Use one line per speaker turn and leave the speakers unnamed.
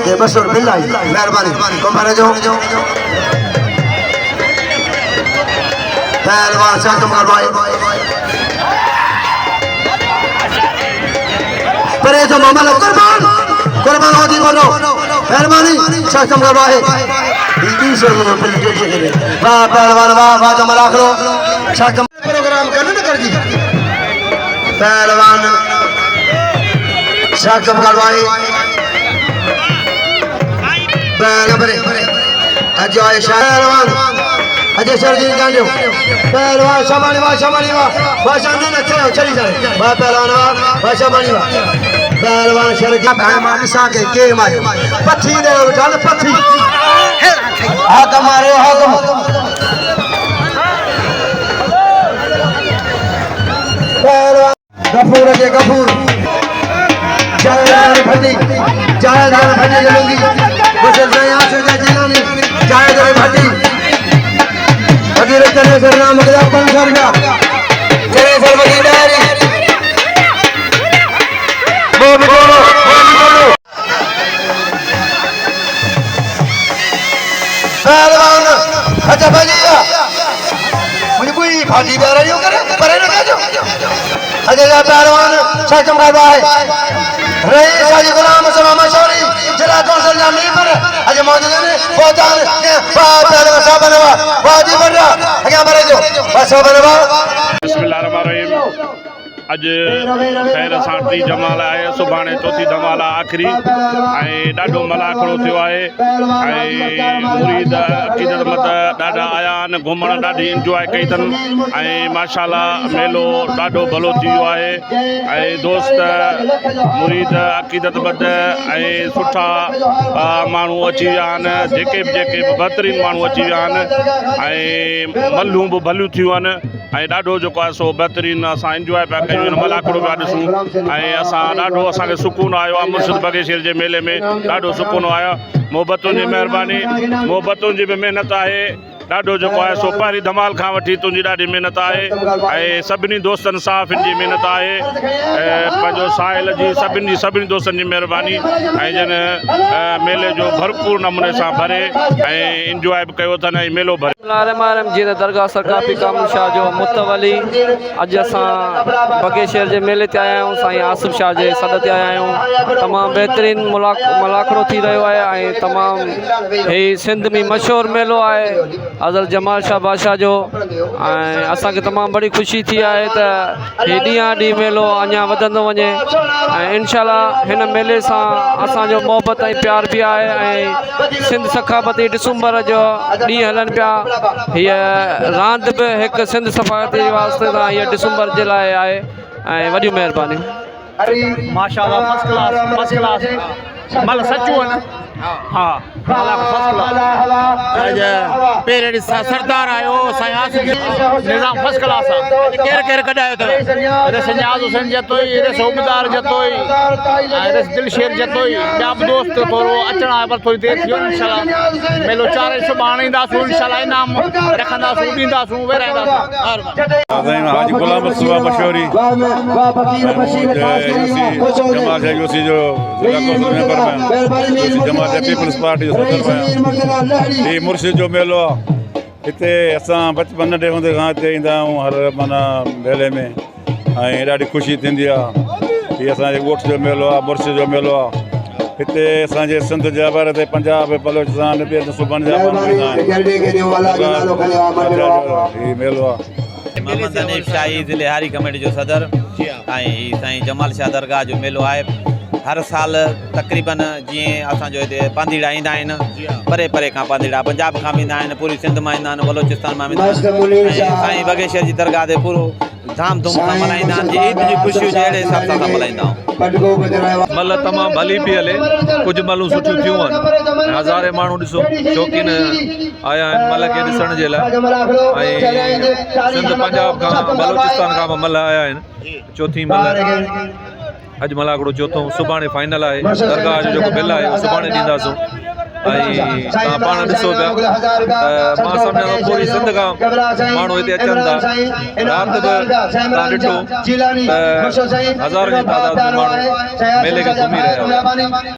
के मशहूर बिल्लाही मेहरबानी कुंभारे जो पहलवान शाकम करवाए परे जो मामला कुर्बान कुर्बान होती बोलो मेहरबानी शाकम करवाए दीदी से वाह पहलवान वाह वाह जमाल आखरो शाकम प्रोग्राम करने न कर दी पहलवान शाकम करवाए अजय पहलवान अजय सर जी गांजो पहलवान शामानी वाह भाषा न चली जाए वाह पहलवान वाह शामानी वाह पहलवान सर जी पहलवान साके के मारे पथी दे उठाल पथी हाथ मारे हाथ पहलवान गफूर के गफूर जायदार भटी जलूंगी मुझे यहाँ से जिलानी जायदार भटी वकील करे सर नाम के अपन सर का करे सर वकील डायरी वो भी बोलो पहलवान अच्छा भजिया मुझे कोई फाटी पे रही हो करे परे न जो अच्छा पहलवान शाकम करवा है रईस हाजी गुलाम सलाम शौरी जिला कौंसिल जामनी पर आज मौजूद है पहुंचान पहलवान साहब बनवा वाजी बड़ा आगे बढ़े जो बस बनवा
बिस्मिल्लाहिर्रहमानिर्रहीम अज खैर सांटी जमाल है सुभाणे चौथी जमाल आखिरी ॾाढो मलाखड़ो थियो है मुरीद अक़ीदत मत ॾाढा आया आहिनि घुमण ॾाढी इंजॉय कई अथनि माशाल्लाह मेलो ॾाढो भलो थी वियो आहे दोस्त मुरीद अक़ीदत मत सुठा माण्हू अची विया आहिनि जेके बि बहितरीन माण्हू अची विया आहिनि मल्हूं बि भलियूं थियूं आहिनि ॾाढो जेको आहे सो बहितरीन असां इंजॉय पिया कयूं मलाखड़ो पिया ॾिसूं असां ॾाढो असांखे सुकून आयो आहे मुर्शिद बगेश्वर जे मेले में ॾाढो सुकून आयो मोहबतुनि जी महिरबानी मोहबतुनि जी बि महिनत आहे ॾाढो जेको आहे सो पहिरीं धमाल खां वठी तुंहिंजी ॾाढी महिनत आहे सभिनी दोस्तनि साफ़िन जी महिनत आहे पंहिंजो साहिल जी सभिनी दोस्तनि जी महिरबानी जन मेले जो भरपूर नमूने सां भरे इंजॉय बि कयो अथनि मेलो भरे
जीअं दरगाह सरकार कामिल शाह जो मुतवली अॼु असां बगेश्वर जे मेले ते आया आहियूं साईं आसिफ शाह जे सॾ ते आया आहियूं तमामु बहितरीन मलाखड़ो थी रहियो आहे तमामु ही सिंध में मशहूरु मेलो आहे अज़ल जमाल शाह बादशाह जो असांखे तमामु बड़ी ख़ुशी थी आहे त हीउ ॾींहुं मेलो अञा वधंदो वञे इंशाअल्लाह हिन मेले सां असांजो मोहबत ऐं प्यार बि आहे सिंध सखावती डिसंबर जो ॾींहुं हलनि पिया हीअ रांदि बि हिकु सिंध सखावती वास्ते सां हीअ डिसंबर जे लाइ आहे वॾियूं महिरबानियूं
माशाअल्लाह फर्स्ट क्लास मतलब सचो है ना हाँ पेरे सरदार आयो सायास निजाम फर्स्ट क्लास है केर केर कढायो तो अरे संजाज हुसैन जतोई अरे सोमदार जतोई अरे दिलशेर जतोई ॿिया बि दोस्त थोरो अचणा पर थोड़ी देर थियो इंशाल्लाह मेलो चारे सुभाणे ईंदासूं इंशाल्लाह इनाम रखंदासूं ॾींदासूं वेराईंदासूं
हाजी गुलाम सुबह मशहूरी जमात यूसी जो जमात पीपल्स पार्टी जो सदर आहियां ये मुर्शिद जो मेलो आहे हिते असां बचपन नंढे हूंदे खां हिते ईंदा आहियूं हर माना मेले में ॾाढी ख़ुशी थींदी आहे हीअ असांजे ॻोठ जो मेलो आहे मुर्शिद जो मेलो आहे हिते असांजे सिंध जा ॿार ते पंजाब बलोचिस्तान सूबनि जा माण्हू ईंदा आहिनि हीअ मेलो आहे
मोहम्मद हनीफ शाही ज़िले हारी कमेटी जो सदर साईं जमाल शाह दरगाह जो मेलो आहे हर साल तक़रीबन जीअं असांजो हिते पांधीड़ा ईंदा आहिनि परे परे खां पांधीड़ा पंजाब खां बि ईंदा आहिनि पूरी सिंध मां ईंदा आहिनि बलोचिस्तान मां ईंदा आहिनि साईं बगेश्वर जी दरगाह ते पूरो धाम धूम सां मल्हाईंदा आहिनि जीअं ईद जी ख़ुशियूं जहिड़े हिसाब सां मल्हाईंदा आहियूं
मल तमामु भली पई हले कुझु मलूं सुठियूं थियूं आहिनि हज़ारे माण्हू ॾिसो शौक़ीन आया आहिनि मल खे ॾिसण जे लाइ सिंध पंजाब खां बलोचिस्तान खां मल आया आहिनि चौथी मल अॼु मलाखड़ो चौथों सुभाणे फाइनल आहे दरगाह जो जेको बिल आहे सुभाणे ॾींदासीं ऐं तव्हां पाण ॾिसो पिया त मां सम्झां थो पूरी सिंध खां माण्हू हिते अचनि था राति बि तव्हां ॾिठो त हज़ारनि जी तादाद में माण्हू मेले खे घुमी रहिया हुआ।